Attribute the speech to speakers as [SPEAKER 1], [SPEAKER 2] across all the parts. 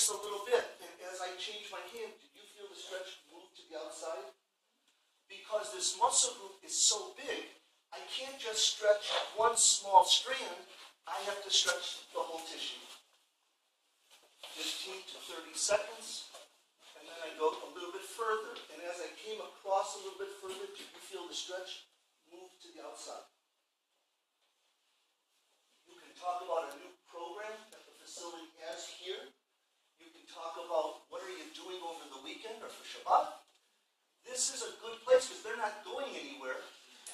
[SPEAKER 1] just a little bit. And as I change my hand, did you feel the stretch move to the outside? Because this muscle group is so big, I can't just stretch one small strand. I have to stretch the whole tissue. 15 to 30 seconds. And then I go a little bit further. And as I came across a little bit further, did you feel the stretch move to the outside? You can talk about a new program that the facility has here. You can talk about what are you doing over the weekend or for Shabbat. This is a good place because they're not going anywhere.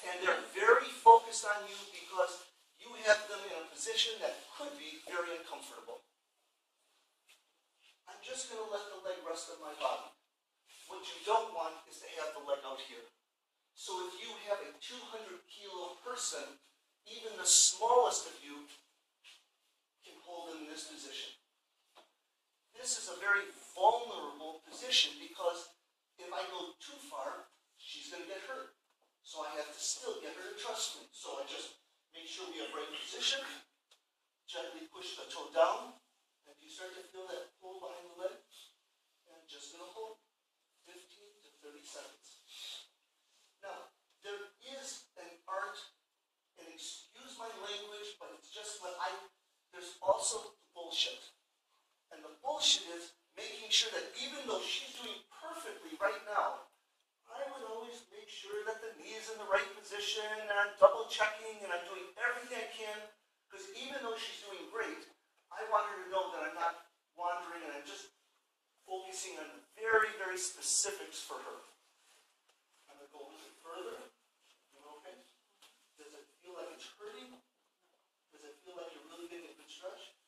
[SPEAKER 1] And they're very focused on you because you have them in a position that could be very uncomfortable. I'm just going to let the leg rest on my body. What you don't want is to have the leg out here. So if you have a 200-kilo person, even the smallest of you can hold them in this position. This is a very vulnerable position because if I go too far, she's going to get hurt. So I have to still get her to trust me. So I just make sure we have right position, gently push the toe down, and if you start to feel that pull behind the leg, and I'm just going to hold 15 to 30 seconds. Now, there is an art, and excuse my language, but it's just what there's also bullshit. And the bullshit is making sure that even though she's doing perfectly right now, I would always make sure that the knee is in the right position, and I'm double checking, and I'm doing everything I can, because even though she's doing great, I want her to know that I'm not wandering, and I'm just focusing on the very, very specifics for her. I'm going to go a little bit further. Okay? Does it feel like it's hurting? Does it feel like you're really getting a good stretch?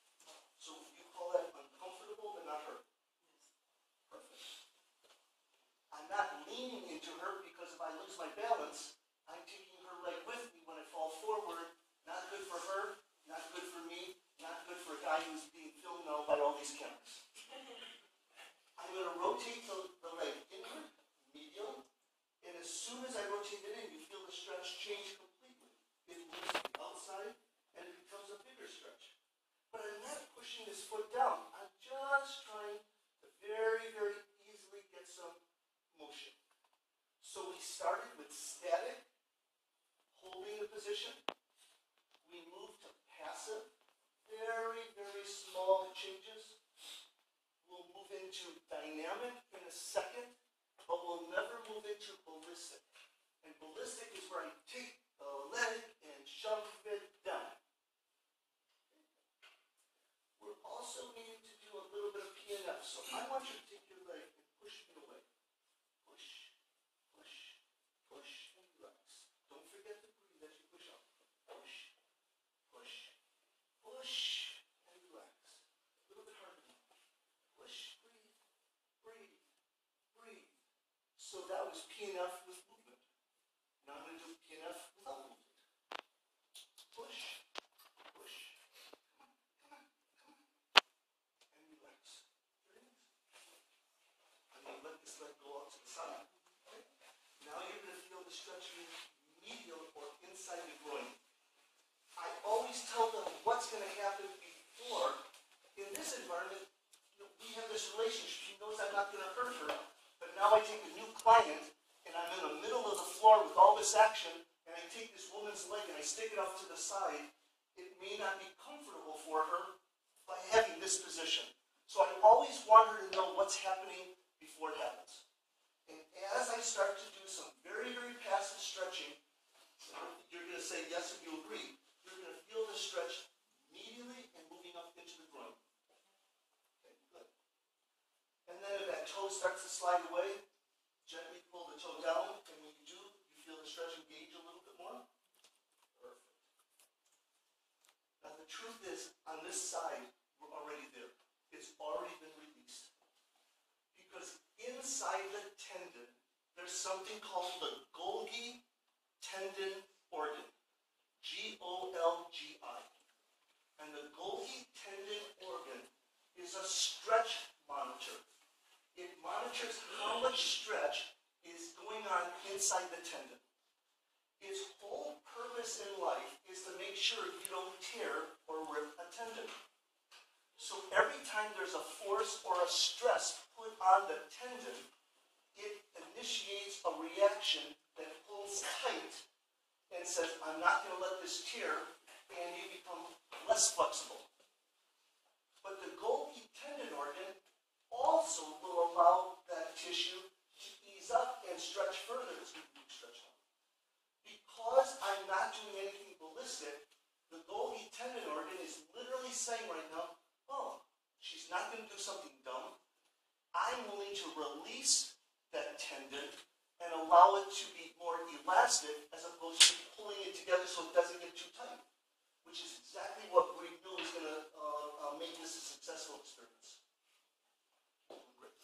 [SPEAKER 1] So you call that uncomfortable but not hurt? Perfect. I'm not leaning into her because if I lose my balance, I'm taking her leg with me when I fall forward. Not good for her, not good for me, not good for a guy who's being filmed now by all these cameras. I'm going to rotate the leg inward, medial, and as soon as I rotate it in, you feel the stretch change completely. It moves to the outside, and it becomes a bigger stretch. But I'm not pushing this foot down. I'm just trying to very, very easily get some motion. So we started with static, holding the position. We moved to passive, very, very small changes. We'll move into dynamic in a second, but we'll never move into ballistic. And ballistic is where I take the leg and shove it down. We're also needing to do a little bit of PNF. So I want you to take your leg and push it away. Push, push, push, and relax. Don't forget to breathe as you push up. Push, push, push, and relax. A little bit harder now. Push, breathe, breathe, breathe. So that was PNF with movement. Now I'm going to do PNF without movement. Push, push. Come on, come on, come on. And relax. Breathe. I'm going to let this leg go out to the side. Okay? Now you're going to feel the stretching medial or inside the groin. I always tell them what's going to happen before. In this environment, we have this relationship. She knows I'm not going to hurt her, but now I take a new client, and I'm in the middle of the floor with all this action, and I take this woman's leg and I stick it off to the side. It may not be comfortable for her by having this position. So I always want her to know what's happening before it happens. And as I start to do some very, very passive stretching, you're going to say yes if you agree. You're going to feel the stretch immediately and moving up into the groin. Okay, good. And then if that toe starts to slide away, gently pull the toe down, and when you do, you feel the stretch engage a little bit more. Perfect. Now the truth is, on this side, we're already there. It's already been released. Because inside the tendon, there's something called the Golgi tendon organ. G-O-L-G-I. And the Golgi tendon organ is a stretch monitor. It monitors how much stretch is going on inside the tendon. Its whole purpose in life is to make sure you don't tear or rip a tendon. So every time there's a force or a stress put on the tendon, it initiates a reaction that pulls tight and says, I'm not going to let this tear, and you become less flexible. But the Golgi tendon organ also will allow that tissue to ease up and stretch further as we stretch out. Because I'm not doing anything ballistic, the Golgi tendon organ is literally saying right now, oh, she's not going to do something dumb. I'm willing to release that tendon and allow it to be more elastic as opposed to pulling it together so it doesn't get too tight, which is exactly what we knew was going to make this a successful experience. Great.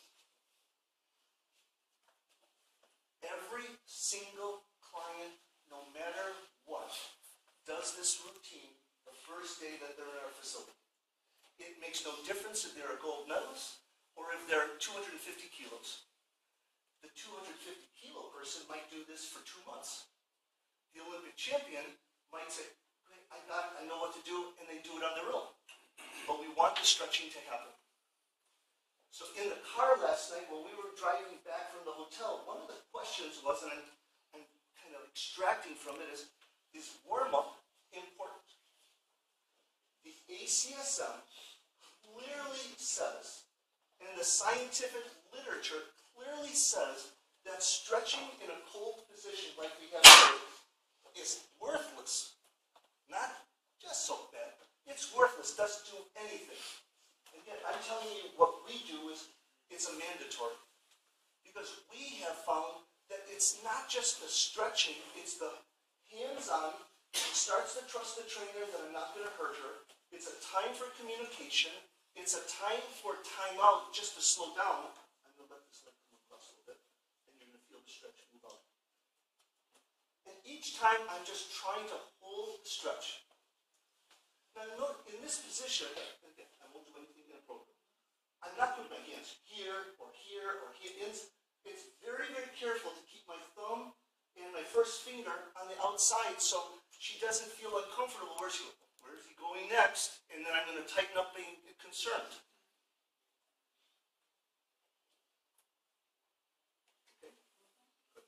[SPEAKER 1] Every single client, no matter what, does this routine the first day that they're in our facility. It makes no difference if they're a gold medalist or if they're 250 kilos. The 250 kilo person might do this for 2 months. The Olympic champion might say, great, I know what to do, and they do it on their own. But we want the stretching to happen. So in the car last night, when we were driving back from the hotel, one of the questions was, and I'm kind of extracting from it, is warm-up important? The ACSM clearly says, and the scientific literature clearly says, that stretching in a cold position like we have here is worthless. Not just so bad. It's worthless, doesn't do anything. And yet, I'm telling you, what we do is, it's a mandatory. Because we have found that it's not just the stretching, it's the hands-on. She starts to trust the trainer that I'm not going to hurt her. It's a time for communication. It's a time for time out just to slow down. I'm going to let this leg come across a little bit, and you're going to feel the stretch move out. And each time, I'm just trying to hold the stretch. Now, note, in this position, again, I won't do anything inappropriate. I'm not putting my hands here or here or here. It's very, very careful to keep my thumb and my first finger on the outside so she doesn't feel uncomfortable. Where is he going next? And then I'm going to tighten up being concerned. Okay. Good.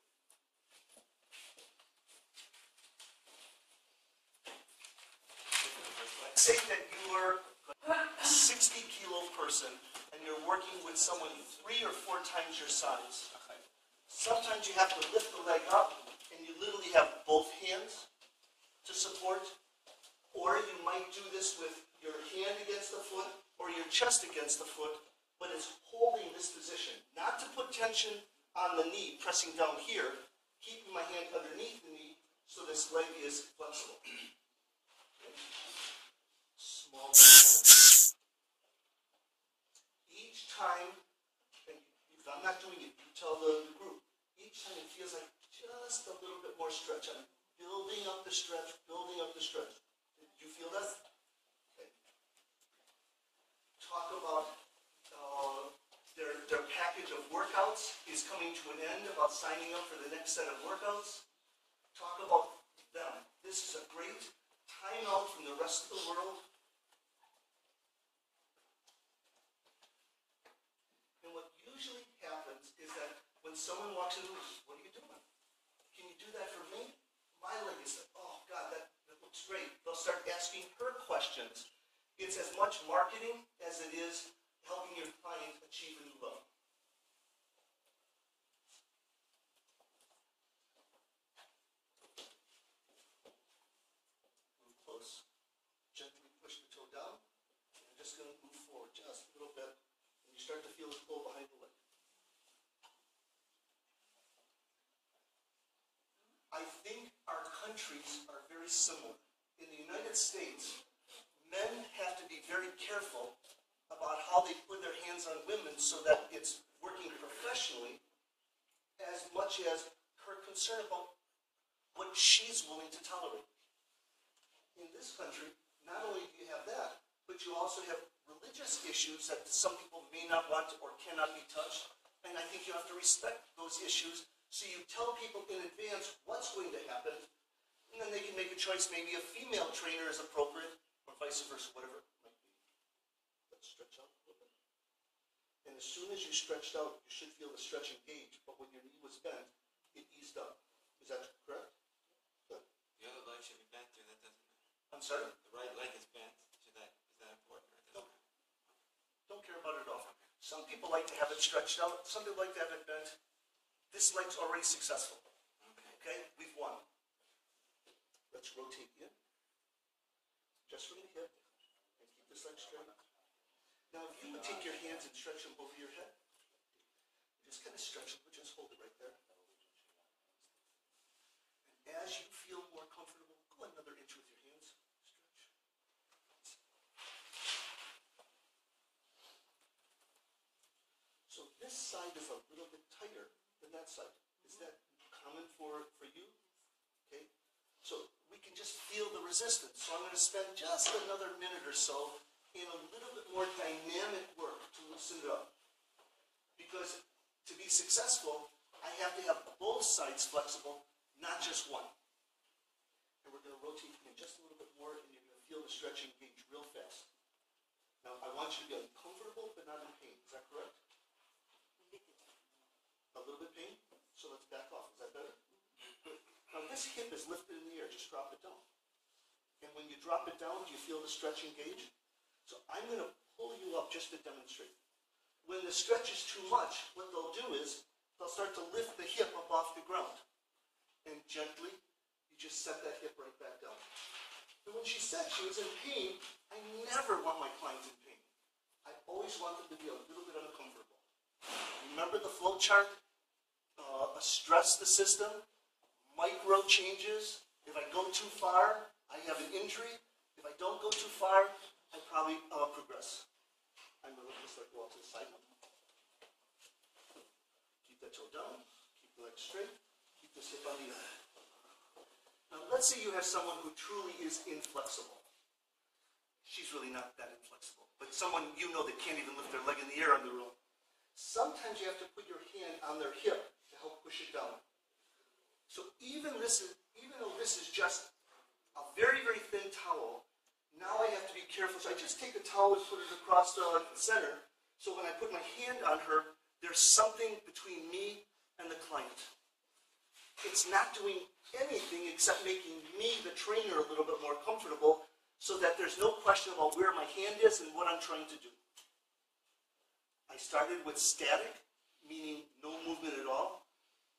[SPEAKER 1] Let's say that you are a 60 kilo person and you're working with someone 3 or 4 times your size. Sometimes you have to lift the leg up and you literally have both hands to support, or you might do this with your hand against the foot or your chest against the foot, but it's holding this position. Not to put tension on the knee, pressing down here, keeping my hand underneath the knee so this leg is flexible. Okay. Small. Each time, and if I'm not doing it, you tell the group, each time it feels like just a little bit more stretch. I'm building up the stretch, building up the stretch. Did you feel that? Okay. Talk about their package of workouts is coming to an end, about signing up for the next set of workouts. Talk about them. This is a great time out from the rest of the world. And what usually happens is that when someone walks in the room, what are you doing? Can you do that for me? My leg is like, oh God, that looks great. They'll start asking her questions. It's as much marketing as it is helping your client achieve a new level. Move close. Gently push the toe down. I'm just going to move forward just a little bit. And you start to feel the pull behind the leg. I think our countries are very similar. In the United States, men have to be very careful about how they put their hands on women so that it's working professionally as much as her concern about what she's willing to tolerate. In this country, not only do you have that, but you also have religious issues that some people may not want or cannot be touched, and I think you have to respect those issues. So you tell people in advance what's going to happen, and then they can make a choice. Maybe a female trainer is appropriate, or vice versa, whatever it might be. Let's as soon as you stretched out, you should feel the stretch engage, but when your knee was bent, it eased up. Is that correct? Good.
[SPEAKER 2] The other leg should be bent too, that doesn't matter.
[SPEAKER 1] I'm sorry?
[SPEAKER 2] The right leg is bent. Is that important? Or it doesn't matter?
[SPEAKER 1] Don't care about it at all. Some people like to have it stretched out. Some people like to have it bent. This leg's already successful. Okay? We've won. Let's rotate in. Just from the hip. And keep this leg straight. Now, if you would take your hands and stretch them over your head, just kind of stretch them, but just hold it right there. And as you feel more comfortable, go another inch with your hands. Stretch. So this side is a little bit tighter than that side. Is that common for you? Okay. So we can just feel the resistance. So I'm going to spend just another minute or so in a little bit more dynamic work to loosen it up. Because to be successful, I have to have both sides flexible, not just one. And we're going to rotate in just a little bit more, and you're going to feel the stretching engage real fast. Now, I want you to be uncomfortable, but not in pain. Is that correct? A little bit pain? So let's back off. Is that better? Good. Now, this hip is lifted in the air. Just drop it down. And when you drop it down, do you feel the stretch engage? So I'm going to pull you up just to demonstrate. When the stretch is too much, what they'll do is they'll start to lift the hip up off the ground. And gently, you just set that hip right back down. And when she said she was in pain, I never want my clients in pain. I always want them to be a little bit uncomfortable. Remember the flow chart? Stress the system, micro changes. If I go too far, I have an injury. If I don't go too far, I probably progress. I'm going to just go out to the side. Keep that toe down. Keep the leg straight. Keep this hip on the other. Now, let's say you have someone who truly is inflexible. She's really not that inflexible. But someone you know that can't even lift their leg in the air on their own. Sometimes you have to put your hand on their hip to help push it down. So even though this is just a very, very thin towel, now I have to be careful. So I just take a towel and put it across the center. So when I put my hand on her, there's something between me and the client. It's not doing anything except making me, the trainer, a little bit more comfortable so that there's no question about where my hand is and what I'm trying to do. I started with static, meaning no movement at all,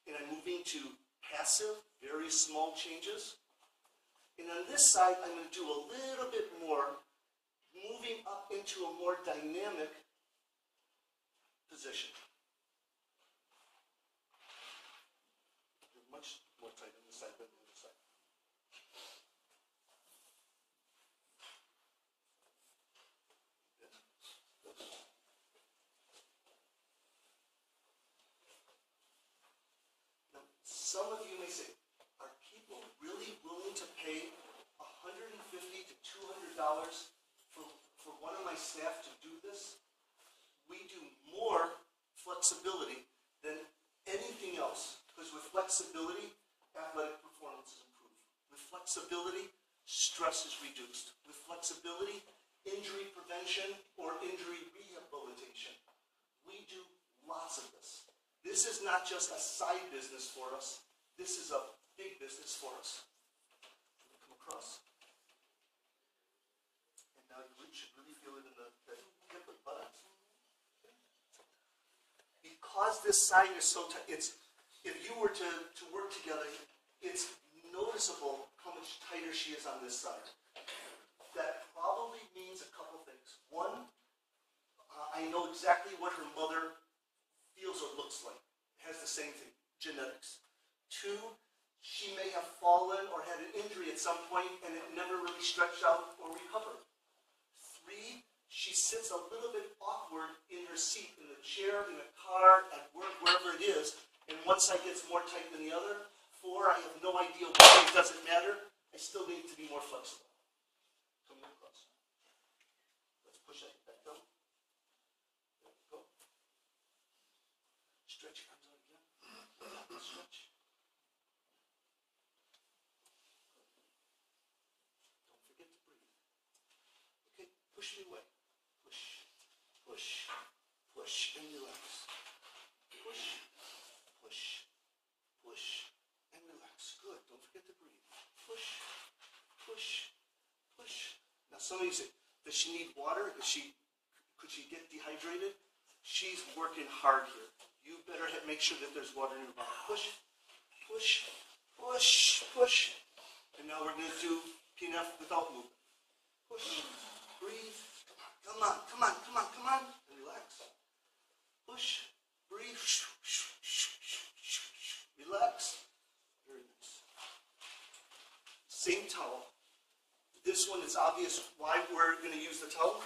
[SPEAKER 1] and I'm moving to passive, very small changes. And on this side, I'm going to do a little bit more, moving up into a more dynamic position. You're much more tight on this side than the other side. Now, some of you may say, are people really willing to pay $150 to $200 for one of my staff to do this? We do more flexibility than anything else. Because with flexibility, athletic performance is improved. With flexibility, stress is reduced. With flexibility, injury prevention or injury rehabilitation. We do lots of this. This is not just a side business for us. This is a big business for us. Come across. And now you should really feel it in the hip and buttocks. Because this side is so tight, if you were to work together, it's noticeable how much tighter she is on this side. That probably means a couple things. One, I know exactly what her mother feels or looks like. It has the same thing, genetics. Two, she may have fallen or had an injury at some point and it never really stretched out or recovered. Three, she sits a little bit awkward in her seat, in the chair, in a car, at work, wherever it is, and one side gets more tight than the other. Four, I have no idea why, it doesn't matter. I still need to be more flexible. Coming across. Let's push that back down. There we go. Stretch your arms out again. Stretch. Don't forget to breathe. Okay, push me away. Push, push, push. push, and relax. Push, push, push, and relax. Good. Don't forget to breathe. Push, push, push. Now some of you say, does she need water? Could she get dehydrated? She's working hard here. You better make sure that there's water in your body. Push, push, push, push. And now we're going to do PNF without movement. Push, breathe. Come on, come on, come on, come on. And relax. Push, breathe. Relax. Very nice. Same towel. This one is obvious why we're going to use the towel.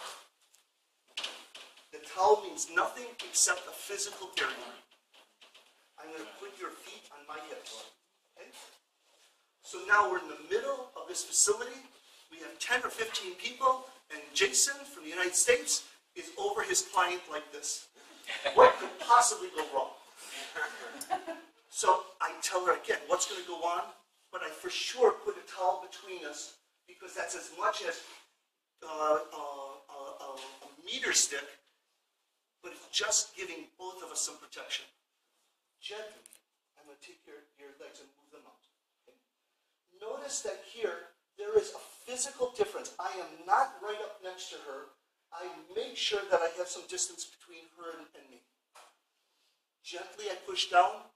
[SPEAKER 1] The towel means nothing except a physical area. I'm going to put your feet on my hips. Okay? So now we're in the middle of this facility. We have 10 or 15 people, and Jason from the United States is over his client like this. What could possibly go wrong? So I tell her again, what's going to go on? But I for sure put a towel between us because that's as much as a meter stick, but it's just giving both of us some protection. Gently, I'm going to take your legs and move them out. Okay? Notice that here, there is a physical difference. I am not right up next to her. I make sure that I have some distance between her and me. Gently, I push down,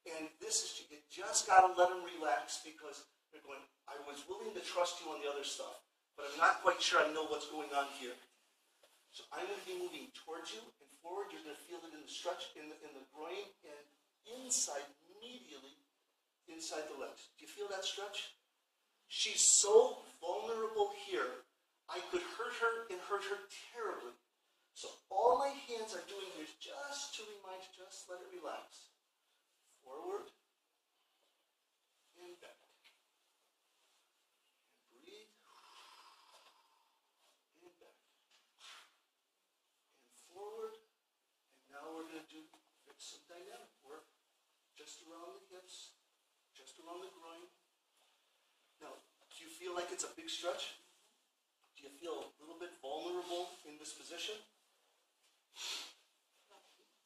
[SPEAKER 1] and this is, you just got to let them relax because they're going, I was willing to trust you on the other stuff, but I'm not quite sure I know what's going on here. So I'm going to be moving towards you and forward. You're going to feel it in the stretch, in the groin, and inside, immediately inside the legs. Do you feel that stretch? She's so vulnerable here. I could hurt her and hurt her terribly. So all my hands are doing here is just to remind you, just let it relax. Forward and back. And breathe. And back. And forward. And now we're going to do some dynamic work. Just around the hips. Just around the groin. Now, do you feel like it's a big stretch? Do you feel a little bit vulnerable in this position?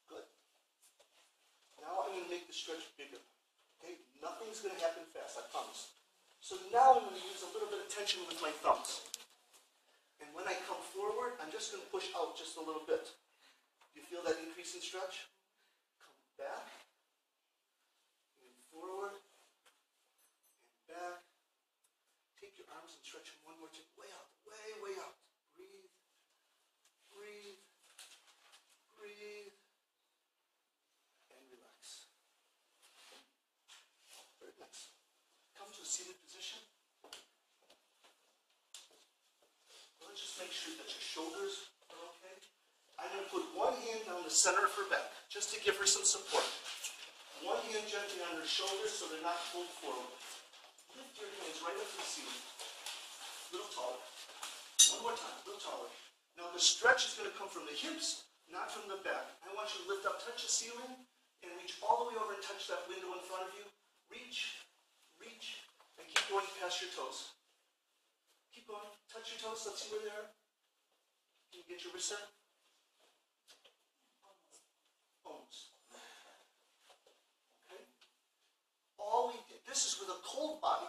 [SPEAKER 1] Good. Now I'm going to make the stretch bigger. Okay? Nothing's going to happen fast, I promise. So now I'm going to use a little bit of tension with my thumbs. And when I come forward, I'm just going to push out just a little bit. Do you feel that increase in stretch? Come back. And forward. And back. Take your arms and stretch them one more time. Way out. Way, way out. Breathe. Breathe. Breathe. And relax. Very nice. Come to a seated position. Let's just make sure that your shoulders are okay. I'm going to put one hand down the center of her back, just to give her some support. One hand gently on her shoulders so they're not pulled forward. Lift your hands right up to the ceiling. A little taller. One more time, a little taller. Now the stretch is going to come from the hips, not from the back. I want you to lift up, touch the ceiling, and reach all the way over and touch that window in front of you. Reach, reach, and keep going past your toes. Keep going. Touch your toes. Let's see where they are. Can you get your wrist there? Almost. Okay. All we did, this is with a cold body.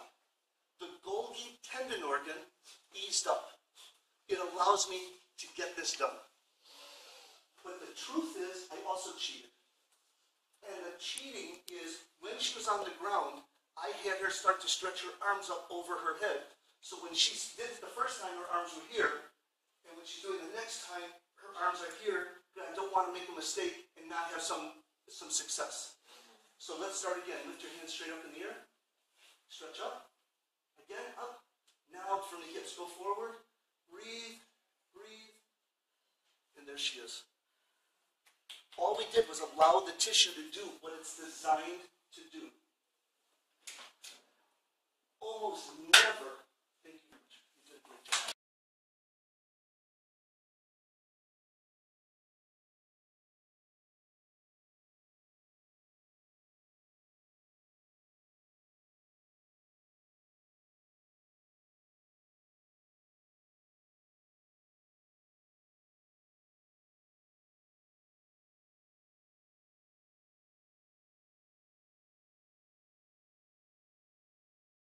[SPEAKER 1] The Golgi tendon organ eased up. It allows me to get this done. But the truth is, I also cheated. And the cheating is, when she was on the ground, I had her start to stretch her arms up over her head. So when she did it the first time, her arms were here. And when she's doing it the next time, her arms are here. But I don't want to make a mistake and not have some success. So let's start again. Lift your hands straight up in the air. Stretch up. Again, up. Now from the hips, go forward. Breathe. Breathe. And there she is. All we did was allow the tissue to do what it's designed to do. Almost never